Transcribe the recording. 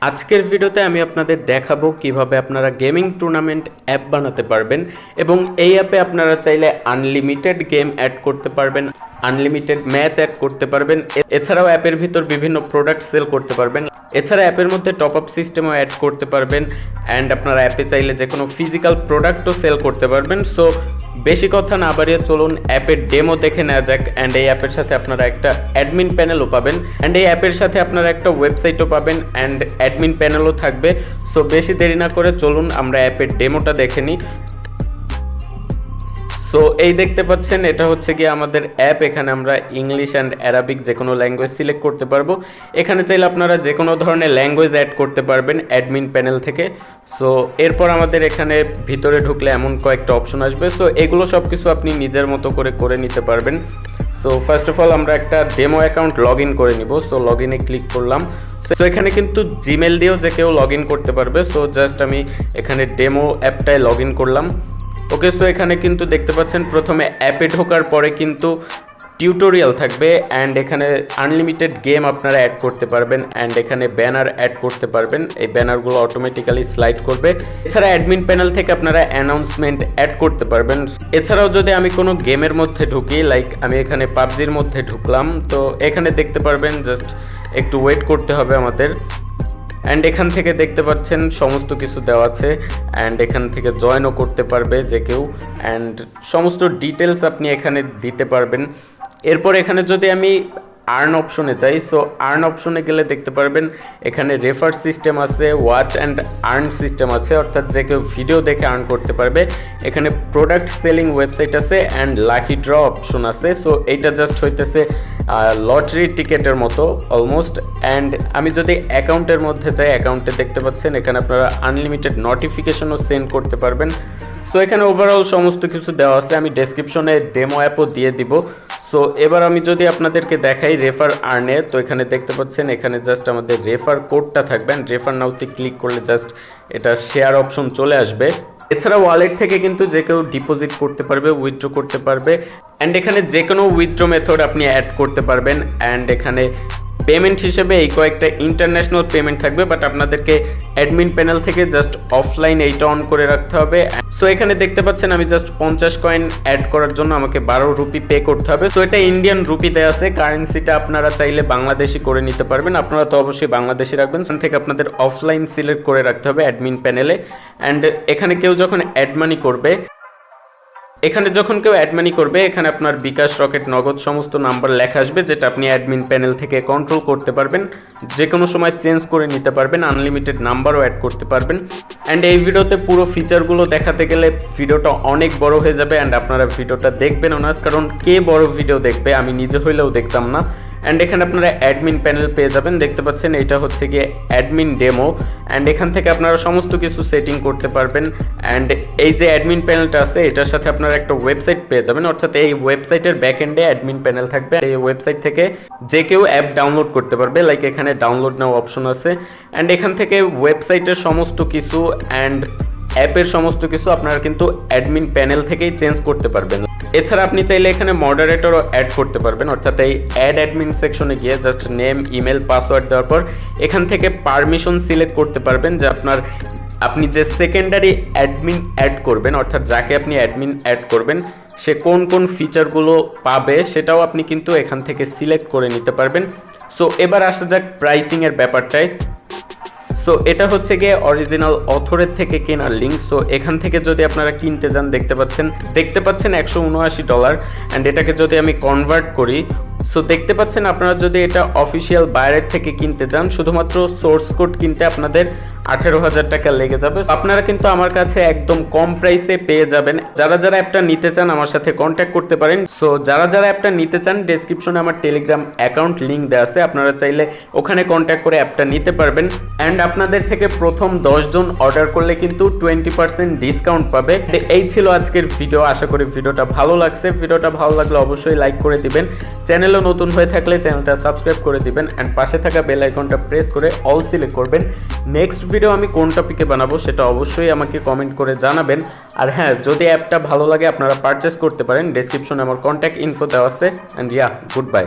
আজকের ভিডিওতে আমি আপনাদের দেখাবো কিভাবে আপনারা গেমিং টুর্নামেন্ট অ্যাপ বানাতে পারবেন এবং এই অ্যাপে আপনারা চাইলে আনলিমিটেড গেম অ্যাড করতে পারবেন, আনলিমিটেড ম্যাচ অ্যাড করতে পারবেন। এছাড়াও অ্যাপের ভিতর বিভিন্ন প্রোডাক্ট সেল করতে পারবেন। এছাড়া অ্যাপের মধ্যে টপ আপ সিস্টেমও অ্যাড করতে পারবেন অ্যান্ড আপনারা অ্যাপে চাইলে যে কোনো ফিজিক্যাল প্রোডাক্টও সেল করতে পারবেন। সো বেশি কথা না বাড়িয়ে চলুন অ্যাপের ডেমো দেখে নেওয়া যাক। অ্যান্ড এই অ্যাপের সাথে আপনারা একটা অ্যাডমিন প্যানেলও পাবেন অ্যান্ড এই অ্যাপের সাথে আপনারা একটা ওয়েবসাইটও পাবেন অ্যান্ড অ্যাডমিন প্যানেলও থাকবে। সো বেশি দেরি না করে চলুন আমরা অ্যাপের ডেমোটা দেখে নিই। সো এই দেখতে পাচ্ছেন এটা হচ্ছে গিয়ে আমাদের অ্যাপ। এখানে আমরা ইংলিশ অ্যান্ড অ্যারাবিক যে কোনো ল্যাঙ্গুয়েজ সিলেক্ট করতে পারবো। এখানে চাইলে আপনারা যে কোনো ধরনের ল্যাঙ্গুয়েজ অ্যাড করতে পারবেন অ্যাডমিন প্যানেল থেকে। সো এরপর আমাদের এখানে ভিতরে ঢুকলে এমন কয়েকটা অপশন আসবে। সো এগুলো সব কিছু আপনি নিজের মতো করে নিতে পারবেন। সো ফার্স্ট অফ অল আমরা একটা ডেমো অ্যাকাউন্ট লগ ইন করে নিব। সো লগ ইনে ক্লিক করলাম। সো এখানে কিন্তু জিমেল দিয়েও যে কেউ লগ ইন করতে পারবে। সো জাস্ট আমি এখানে ডেমো অ্যাপটায় লগ ইন করলাম। ওকে, সো এখানে কিন্তু দেখতে পাচ্ছেন প্রথমে অ্যাপে ঢোকার পরে কিন্তু টিউটোরিয়াল থাকবে অ্যান্ড এখানে আনলিমিটেড গেম আপনারা অ্যাড করতে পারবেন অ্যান্ড এখানে ব্যানার অ্যাড করতে পারবেন। এই ব্যানারগুলো অটোমেটিক্যালি স্লাইড করবে। এছাড়া অ্যাডমিন প্যানেল থেকে আপনারা অ্যানাউন্সমেন্ট অ্যাড করতে পারবেন। এছাড়াও যদি আমি কোনো গেমের মধ্যে ঢুকি, লাইক আমি এখানে পাবজির মধ্যে ঢুকলাম, তো এখানে দেখতে পারবেন জাস্ট একটু ওয়েট করতে হবে আমাদের। অ্যান্ড এখান থেকে দেখতে পাচ্ছেন সমস্ত কিছু দেওয়া আছে অ্যান্ড এখান থেকে জয়েনও করতে পারবে যে কেউ অ্যান্ড সমস্ত ডিটেলস আপনি এখানে দিতে পারবেন। এরপর এখানে যদি আমি আর্ন অপশনে যাই, সো আর্ন অপশনে গেলে দেখতে পারবেন এখানে রেফার সিস্টেম আছে, ওয়াচ অ্যান্ড আর্ন সিস্টেম আছে, অর্থাৎ যে কেউ ভিডিও দেখে আর্ন করতে পারবে। এখানে প্রোডাক্ট সেলিং ওয়েবসাইট আছে অ্যান্ড লাকি ড্র অপশন আছে। সো এইটা জাস্ট হইতেছে লটারি টিকেটের মতো অলমোস্ট। অ্যান্ড আমি যদি অ্যাকাউন্টের মধ্যে যাই, অ্যাকাউন্টে দেখতে পাচ্ছেন এখানে আপনারা আনলিমিটেড নোটিফিকেশনও সেন্ড করতে পারবেন। সো এখানে ওভারঅল সমস্ত কিছু দেওয়া আছে। আমি ডেসক্রিপশনে ডেমো অ্যাপও দিয়ে দিব। সো এবার আমি যদি আপনাদেরকে দেখাই রেফার আর্নে, তো এখানে দেখতে পাচ্ছেন এখানে জাস্ট আমাদের রেফার কোডটা থাকবে। রেফার নাওতে ক্লিক করলে জাস্ট এটা শেয়ার অপশন চলে আসবে। এছাড়া ওয়ালেট থেকে কিন্তু যে কেউ ডিপোজিট করতে পারবে, উইথড্র করতে পারবে অ্যান্ড এখানে যে কোনো উইথড্র মেথড আপনি অ্যাড করতে পারবেন। অ্যান্ড এখানে পেমেন্ট হিসেবে এই কয়েকটা ইন্টারন্যাশনাল পেমেন্ট থাকবে, বাট আপনাদেরকে অ্যাডমিন প্যানেল থেকে জাস্ট অফলাইন এইটা অন করে রাখতে হবে। সো এখানে দেখতে পাচ্ছেন আমি জাস্ট 50 কয়েন অ্যাড করার জন্য আমাকে 12 রুপি পে করতে হবে। সো এটা ইন্ডিয়ান রুপিতে আছে। কারেন্সিটা আপনারা চাইলে বাংলাদেশি করে নিতে পারবেন। আপনারা তো অবশ্যই বাংলাদেশি রাখবেন। সেখান থেকে আপনাদের অফলাইন সিলেক্ট করে রাখতে হবে অ্যাডমিন প্যানেলে। অ্যান্ড এখানে কেউ যখন অ্যাড মানি করবে, এখানে আপনার বিকাশ, রকেট, নগদ সমস্ত নাম্বার লেখা আসবে, যেটা আপনি অ্যাডমিন প্যানেল থেকে কন্ট্রোল করতে পারবেন। যে কোনো সময় চেঞ্জ করে নিতে পারবেন, আনলিমিটেড নাম্বারও অ্যাড করতে পারবেন। অ্যান্ড এই ভিডিওতে পুরো ফিচারগুলো দেখাতে গেলে ভিডিওটা অনেক বড় হয়ে যাবে অ্যান্ড আপনারা ভিডিওটা দেখবেন না, কারণ কে বড় ভিডিও দেখবে, আমি নিজে হইলেও দেখতাম না। অ্যান্ড এখানে আপনারা অ্যাডমিন প্যানেল পেয়ে যাবেন। দেখতে পাচ্ছেন এটা হচ্ছে গিয়ে অ্যাডমিন ডেমো অ্যান্ড এখান থেকে আপনারা সমস্ত কিছু সেটিং করতে পারবেন। অ্যান্ড এই যে অ্যাডমিন প্যানেলটা আছে, এটার সাথে আপনারা একটা ওয়েবসাইট পেয়ে যাবেন, অর্থাৎ এই ওয়েবসাইটের ব্যাকএন্ডে অ্যাডমিন প্যানেল থাকবে। এই ওয়েবসাইট থেকে যে কেউ অ্যাপ ডাউনলোড করতে পারবে, লাইক এখানে ডাউনলোড নাও অপশন আছে। অ্যান্ড এখান থেকে ওয়েবসাইটের সমস্ত কিছু অ্যান্ড অ্যাপের সমস্ত কিছু আপনারা কিন্তু অ্যাডমিন প্যানেল থেকেই চেঞ্জ করতে পারবেন। এছাড়া আপনি চাইলে এখানে মডারেটরও অ্যাড করতে পারবেন, অর্থাৎ এই অ্যাড অ্যাডমিন সেকশনে গিয়ে জাস্ট নেম, ইমেল, পাসওয়ার্ড দেওয়ার পর এখান থেকে পারমিশন সিলেক্ট করতে পারবেন যে আপনি যে সেকেন্ডারি অ্যাডমিন অ্যাড করবেন, অর্থাৎ যাকে আপনি অ্যাডমিন অ্যাড করবেন সে কোন কোন ফিচারগুলো পাবে সেটাও আপনি কিন্তু এখান থেকে সিলেক্ট করে নিতে পারবেন। সো এবার আসা যাক প্রাইসিংয়ের ব্যাপারটায়। সো এটা হচ্ছে গিয়ে অরিজিনাল অথরের থেকে কেনার লিঙ্ক। সো এখান থেকে যদি আপনারা কিনতে যান, দেখতে পাচ্ছেন $179 অ্যান্ড এটাকে যদি আমি কনভার্ট করি, সো দেখতে পাচ্ছেন আপনারা যদি এটা অফিসিয়াল বাইরের থেকে কিনতে যান, শুধুমাত্র সোর্স কোড কিনতে আপনাদের 18,000 টাকা লেগে যাবে। আপনারা কিন্তু আমার কাছে একদম কম প্রাইসে পেয়ে যাবেন। যারা অ্যাপটা নিতে চান আমার সাথে কন্ট্যাক্ট করতে পারেন। সো যারা অ্যাপটা নিতে চান, ডেসক্রিপশনে আমার টেলিগ্রাম অ্যাকাউন্ট লিঙ্ক দেওয়া আছে, আপনারা চাইলে ওখানে কন্ট্যাক্ট করে অ্যাপটা নিতে পারবেন। অ্যান্ড আপনাদের থেকে প্রথম 10 জন অর্ডার করলে কিন্তু 20% ডিসকাউন্ট পাবে। এই ছিল আজকের ভিডিও। আশা করি ভিডিওটা ভালো লাগছে। ভিডিওটা ভালো লাগলে অবশ্যই লাইক করে দিবেন। চ্যানেলে নতুন হয়ে থাকলে চ্যানেলটা সাবস্ক্রাইব করে দিবেন অ্যান্ড পাশে থাকা বেল আইকনটা প্রেস করে অল সিলেক্ট করবেন। নেক্সট ভিডিও আমি কোন টপিকে বানাবো সেটা অবশ্যই আমাকে কমেন্ট করে জানাবেন। আর হ্যাঁ, যদি অ্যাপটা ভালো লাগে আপনারা পারচেস করতে পারেন। ডেসক্রিপশনে আমার কন্ট্যাক্ট ইনফো দেওয়া আছে। And good bye.